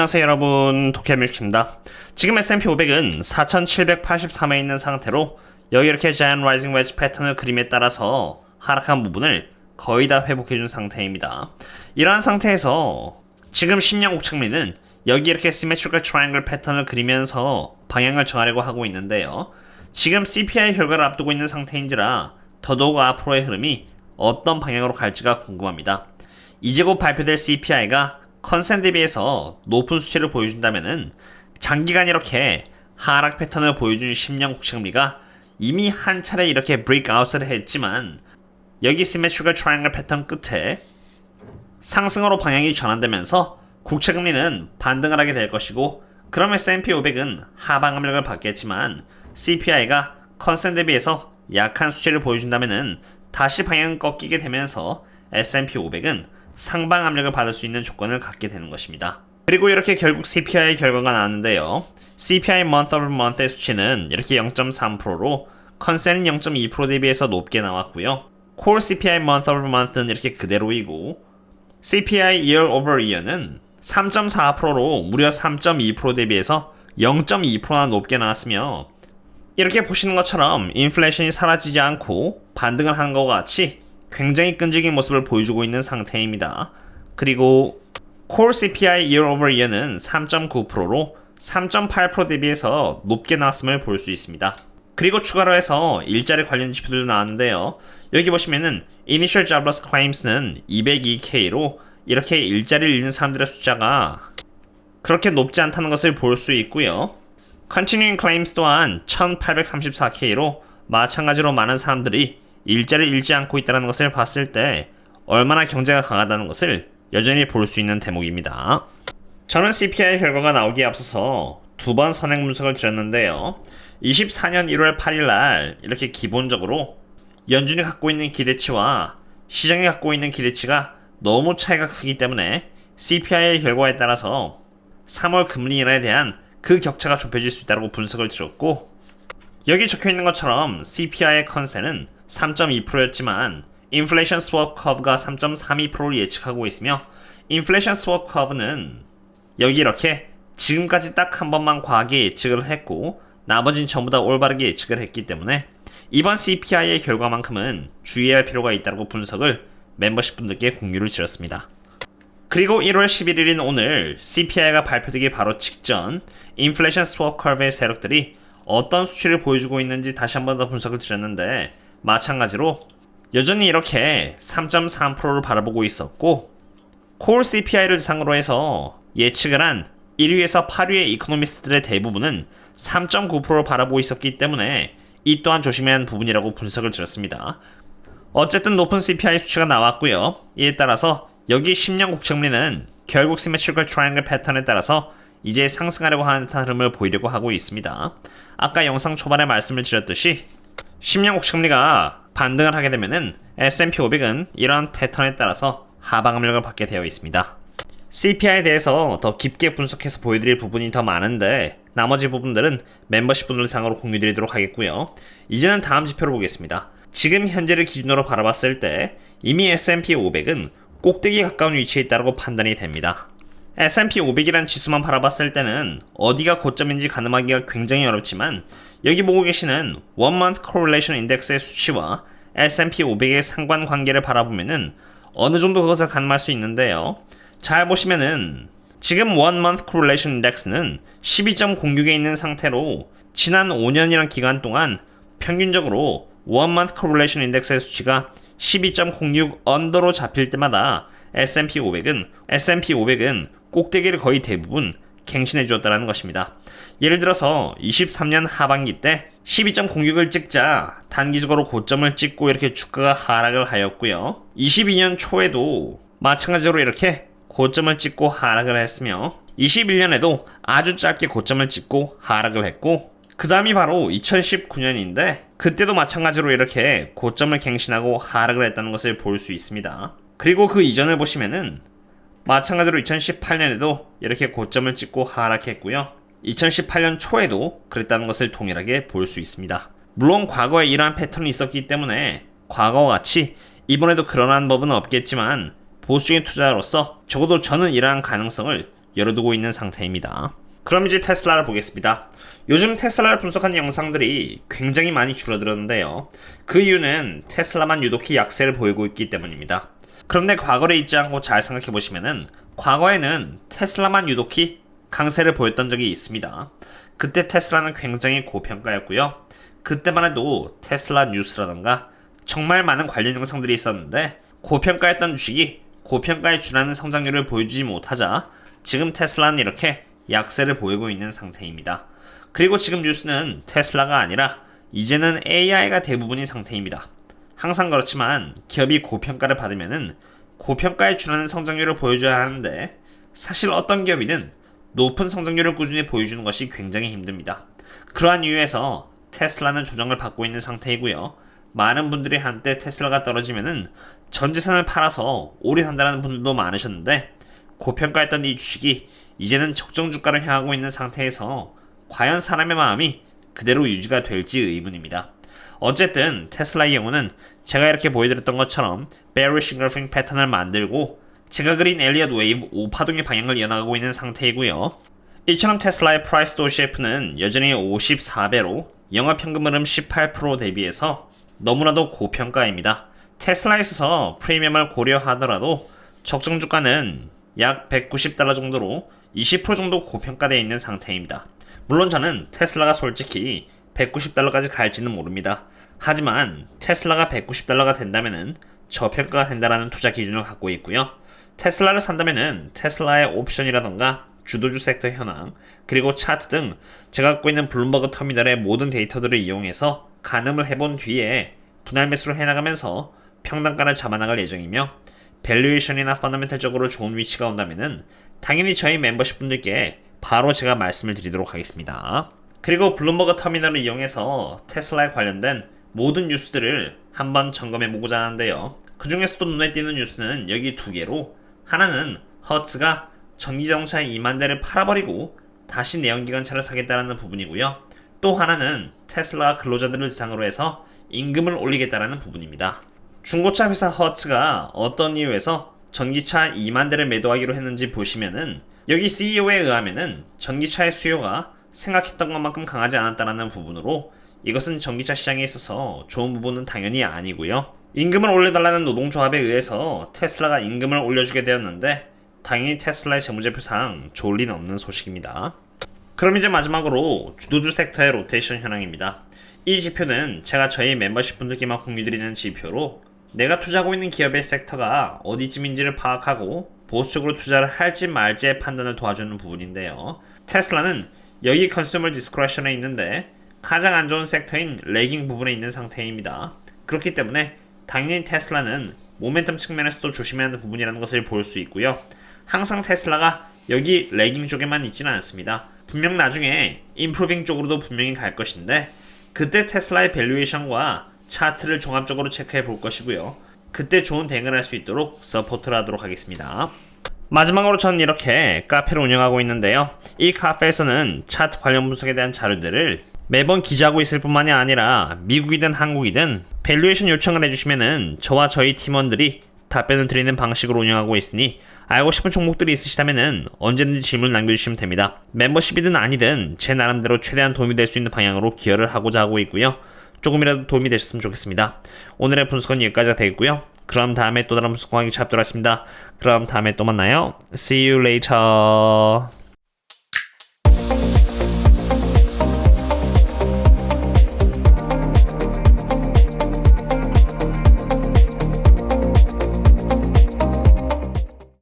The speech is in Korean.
안녕하세요 여러분, 도쿄뮤직입니다. 지금 S&P 500은 4783에 있는 상태로 여기 이렇게 자이언트 라이징 웨지 패턴을 그림에 따라서 하락한 부분을 거의 다 회복해준 상태입니다. 이러한 상태에서 지금 10년 국채금리는 여기 이렇게 시메트리컬 트라이앵글 패턴을 그리면서 방향을 정하려고 하고 있는데요. 지금 CPI 결과를 앞두고 있는 상태인지라 더더욱 앞으로의 흐름이 어떤 방향으로 갈지가 궁금합니다. 이제 곧 발표될 CPI가 컨센 대비해서 높은 수치를 보여준다면은 장기간 이렇게 하락 패턴을 보여준 10년 국채금리가 이미 한 차례 이렇게 브레이크아웃을 했지만 여기 시메트리컬 트라이앵글 패턴 끝에 상승으로 방향이 전환되면서 국채금리는 반등을 하게 될 것이고, 그럼 S&P 500은 하방 압력을 받겠지만 CPI가 컨센 대비해서 약한 수치를 보여준다면은 다시 방향을 꺾이게 되면서 S&P 500은 상방 압력을 받을 수 있는 조건을 갖게 되는 것입니다. 그리고 이렇게 결국 CPI 결과가 나왔는데요. CPI month over month의 수치는 이렇게 0.3%로 컨센은 0.2% 대비해서 높게 나왔고요. Core CPI month over month는 이렇게 그대로이고, CPI year over year는 3.4%로 무려 3.2% 대비해서 0.2%나 높게 나왔으며, 이렇게 보시는 것처럼 인플레이션이 사라지지 않고 반등을 한 것과 같이 굉장히 끈질긴 모습을 보여주고 있는 상태입니다. 그리고 Core CPI year over year는 3.9%로 3.8% 대비해서 높게 나왔음을 볼 수 있습니다. 그리고 추가로 해서 일자리 관련 지표들도 나왔는데요. 여기 보시면은 Initial Jobless Claims는 202K로 이렇게 일자리를 잃는 사람들의 숫자가 그렇게 높지 않다는 것을 볼 수 있고요. Continuing Claims 또한 1834K로 마찬가지로 많은 사람들이 일자리를 잃지 않고 있다는 것을 봤을 때 얼마나 경제가 강하다는 것을 여전히 볼 수 있는 대목입니다. 저는 CPI 결과가 나오기에 앞서서 두 번 선행 분석을 드렸는데요. 24년 1월 8일 날 이렇게 기본적으로 연준이 갖고 있는 기대치와 시장이 갖고 있는 기대치가 너무 차이가 크기 때문에 CPI의 결과에 따라서 3월 금리 인하에 대한 그 격차가 좁혀질 수 있다고 분석을 드렸고, 여기 적혀있는 것처럼 CPI의 컨센은 3.2%였지만 인플레이션 스왑 커브가 3.32%를 예측하고 있으며, 인플레이션 스왑 커브는 여기 이렇게 지금까지 딱 한 번만 과하게 예측을 했고 나머지는 전부 다 올바르게 예측을 했기 때문에 이번 CPI의 결과만큼은 주의할 필요가 있다고 분석을 멤버십 분들께 공유를 드렸습니다. 그리고 1월 11일인 오늘 CPI가 발표되기 바로 직전 인플레이션 스왑 커브의 세력들이 어떤 수치를 보여주고 있는지 다시 한 번 더 분석을 드렸는데, 마찬가지로 여전히 이렇게 3.3%를 바라보고 있었고, 콜 CPI를 대상으로 해서 예측을 한 1위에서 8위의 이코노미스트들의 대부분은 3.9%를 바라보고 있었기 때문에 이 또한 조심해야 하는 부분이라고 분석을 드렸습니다. 어쨌든 높은 CPI 수치가 나왔고요. 이에 따라서 여기 10년 국채금리는 결국 시메트리컬 트라이앵글 패턴에 따라서 이제 상승하려고 하는 듯한 흐름을 보이려고 하고 있습니다. 아까 영상 초반에 말씀을 드렸듯이 10년 국채금리가 반등을 하게 되면은 S&P 500은 이러한 패턴에 따라서 하방 압력을 받게 되어 있습니다. CPI에 대해서 더 깊게 분석해서 보여드릴 부분이 더 많은데 나머지 부분들은 멤버십 분들 상으로 공유드리도록 하겠고요. 이제는 다음 지표를 보겠습니다. 지금 현재를 기준으로 바라봤을 때 이미 S&P 500은 꼭대기에 가까운 위치에 있다고 판단이 됩니다. S&P 500이란 지수만 바라봤을 때는 어디가 고점인지 가늠하기가 굉장히 어렵지만, 여기 보고 계시는 One Month Correlation Index의 수치와 S&P 500의 상관관계를 바라보면은 어느 정도 그것을 가늠할 수 있는데요. 잘 보시면은 지금 One Month Correlation Index는 12.06에 있는 상태로 지난 5년이란 기간 동안 평균적으로 One Month Correlation Index의 수치가 12.06 언더로 잡힐 때마다 S&P 500은 꼭대기를 거의 대부분 갱신해 주었다는 것입니다. 예를 들어서 23년 하반기 때 12.06을 찍자 단기적으로 고점을 찍고 이렇게 주가가 하락을 하였고요. 22년 초에도 마찬가지로 이렇게 고점을 찍고 하락을 했으며, 21년에도 아주 짧게 고점을 찍고 하락을 했고, 그 다음이 바로 2019년인데 그때도 마찬가지로 이렇게 고점을 갱신하고 하락을 했다는 것을 볼 수 있습니다. 그리고 그 이전을 보시면은 마찬가지로 2018년에도 이렇게 고점을 찍고 하락했고요. 2018년 초에도 그랬다는 것을 동일하게 볼 수 있습니다. 물론 과거에 이러한 패턴이 있었기 때문에 과거와 같이 이번에도 그러한 법은 없겠지만 보수적인 투자자로서 적어도 저는 이러한 가능성을 열어두고 있는 상태입니다. 그럼 이제 테슬라를 보겠습니다. 요즘 테슬라를 분석하는 영상들이 굉장히 많이 줄어들었는데요. 그 이유는 테슬라만 유독히 약세를 보이고 있기 때문입니다. 그런데 과거를 잊지 않고 잘 생각해보시면은 과거에는 테슬라만 유독히 강세를 보였던 적이 있습니다. 그때 테슬라는 굉장히 고평가였고요. 그때만 해도 테슬라 뉴스라던가 정말 많은 관련 영상들이 있었는데 고평가였던 주식이 고평가에 준하는 성장률을 보여주지 못하자 지금 테슬라는 이렇게 약세를 보이고 있는 상태입니다. 그리고 지금 뉴스는 테슬라가 아니라 이제는 AI가 대부분인 상태입니다. 항상 그렇지만 기업이 고평가를 받으면은 고평가에 준하는 성장률을 보여줘야 하는데 사실 어떤 기업이든 높은 성장률을 꾸준히 보여주는 것이 굉장히 힘듭니다. 그러한 이유에서 테슬라는 조정을 받고 있는 상태이고요. 많은 분들이 한때 테슬라가 떨어지면은 전 재산을 팔아서 오래 산다는 분들도 많으셨는데 고평가했던 이 주식이 이제는 적정 주가를 향하고 있는 상태에서 과연 사람의 마음이 그대로 유지가 될지 의문입니다. 어쨌든 테슬라의 경우는 제가 이렇게 보여드렸던 것처럼 bearish engulfing 패턴을 만들고 제가 그린 엘리엇 웨이브 5파동의 방향을 이어나가고 있는 상태이고요. 이처럼 테슬라의 프라이스 도 CF는 여전히 54배로 영업현금 흐름 18% 대비해서 너무나도 고평가입니다. 테슬라에 있어서 프리미엄을 고려하더라도 적정 주가는 약 190달러 정도로 20% 정도 고평가되어 있는 상태입니다. 물론 저는 테슬라가 솔직히 190달러까지 갈지는 모릅니다. 하지만 테슬라가 190달러가 된다면은 저평가가 된다라는 투자 기준을 갖고 있고요. 테슬라를 산다면은 테슬라의 옵션이라던가 주도주 섹터 현황, 그리고 차트 등 제가 갖고 있는 블룸버그 터미널의 모든 데이터들을 이용해서 가늠을 해본 뒤에 분할 매수를 해나가면서 평단가를 잡아나갈 예정이며 밸류에이션이나 펀더멘탈적으로 좋은 위치가 온다면은 당연히 저희 멤버십 분들께 바로 제가 말씀을 드리도록 하겠습니다. 그리고 블룸버그 터미널을 이용해서 테슬라에 관련된 모든 뉴스들을 한번 점검해보고자 하는데요. 그 중에서도 눈에 띄는 뉴스는 여기 두 개로, 하나는 허츠가 전기자동차 2만 대를 팔아버리고 다시 내연기관차를 사겠다는 부분이고요. 또 하나는 테슬라가 근로자들을 대상으로 해서 임금을 올리겠다는 부분입니다. 중고차 회사 허츠가 어떤 이유에서 전기차 2만 대를 매도하기로 했는지 보시면은 여기 CEO에 의하면은 전기차의 수요가 생각했던 것만큼 강하지 않았다는 부분으로 이것은 전기차 시장에 있어서 좋은 부분은 당연히 아니고요. 임금을 올려달라는 노동조합에 의해서 테슬라가 임금을 올려주게 되었는데 당연히 테슬라의 재무제표상 좋을 리는 없는 소식입니다. 그럼 이제 마지막으로 주도주 섹터의 로테이션 현황입니다. 이 지표는 제가 저희 멤버십 분들께만 공유드리는 지표로 내가 투자하고 있는 기업의 섹터가 어디쯤인지를 파악하고 보수적으로 투자를 할지 말지의 판단을 도와주는 부분인데요. 테슬라는 여기 컨슈머 디스크레션에 있는데 가장 안 좋은 섹터인 레깅 부분에 있는 상태입니다. 그렇기 때문에 당연히 테슬라는 모멘텀 측면에서도 조심해야 하는 부분이라는 것을 볼 수 있고요. 항상 테슬라가 여기 레깅 쪽에만 있지는 않습니다. 분명 나중에 임프루빙 쪽으로도 분명히 갈 것인데 그때 테슬라의 밸류에이션과 차트를 종합적으로 체크해 볼 것이고요. 그때 좋은 대응을 할 수 있도록 서포트를 하도록 하겠습니다. 마지막으로 저는 이렇게 카페를 운영하고 있는데요. 이 카페에서는 차트 관련 분석에 대한 자료들을 매번 기재하고 있을 뿐만이 아니라 미국이든 한국이든 밸류에이션 요청을 해주시면은 저와 저희 팀원들이 답변을 드리는 방식으로 운영하고 있으니 알고 싶은 종목들이 있으시다면은 언제든지 질문 남겨주시면 됩니다. 멤버십이든 아니든 제 나름대로 최대한 도움이 될 수 있는 방향으로 기여를 하고자 하고 있고요. 조금이라도 도움이 되셨으면 좋겠습니다. 오늘의 분석은 여기까지가 되겠고요. 그럼 다음에 또 다른 분석 강의 찾도록 하겠습니다. 그럼 다음에 또 만나요. See you later.